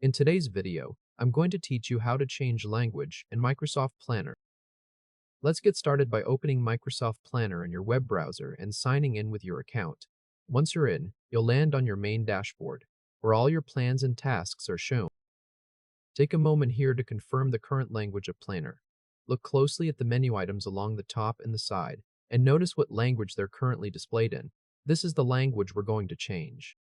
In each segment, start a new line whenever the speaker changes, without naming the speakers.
In today's video, I'm going to teach you how to change language in Microsoft Planner. Let's get started by opening Microsoft Planner in your web browser and signing in with your account. Once you're in, you'll land on your main dashboard, where all your plans and tasks are shown. Take a moment here to confirm the current language of Planner. Look closely at the menu items along the top and the side, and notice what language they're currently displayed in. This is the language we're going to change.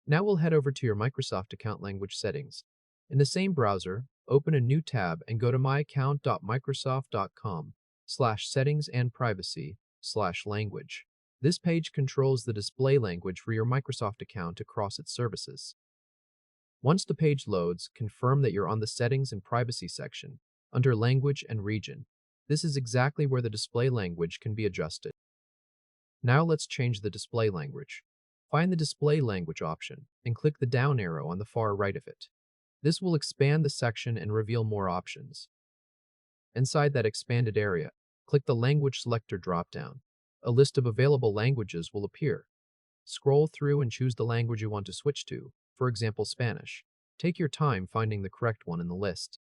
Now we'll head over to your Microsoft account language settings. In the same browser, open a new tab and go to myaccount.microsoft.com/settings-and-privacy/language. This page controls the display language for your Microsoft account across its services. Once the page loads, confirm that you're on the Settings and Privacy section, under Language and Region. This is exactly where the display language can be adjusted. Now let's change the display language. Find the Display Language option and click the down arrow on the far right of it. This will expand the section and reveal more options. Inside that expanded area, click the Language Selector dropdown. A list of available languages will appear. Scroll through and choose the language you want to switch to, for example Spanish. Take your time finding the correct one in the list.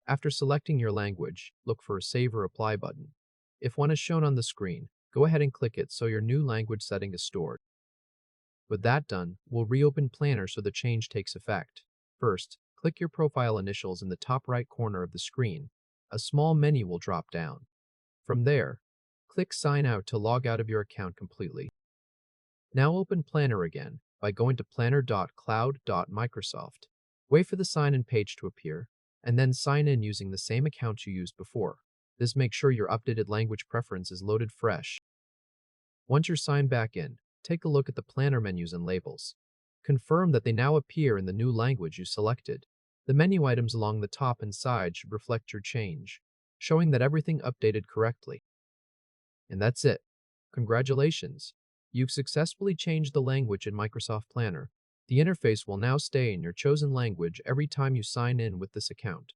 After selecting your language, look for a Save or Apply button. If one is shown on the screen, go ahead and click it so your new language setting is stored. With that done, we'll reopen Planner so the change takes effect. First, click your profile initials in the top right corner of the screen. A small menu will drop down. From there, click Sign Out to log out of your account completely. Now open Planner again by going to planner.cloud.microsoft. Wait for the sign-in page to appear, and then sign in using the same account you used before. This makes sure your updated language preference is loaded fresh. Once you're signed back in, take a look at the Planner menus and labels. Confirm that they now appear in the new language you selected. The menu items along the top and side should reflect your change, showing that everything updated correctly. And that's it. Congratulations! You've successfully changed the language in Microsoft Planner. The interface will now stay in your chosen language every time you sign in with this account.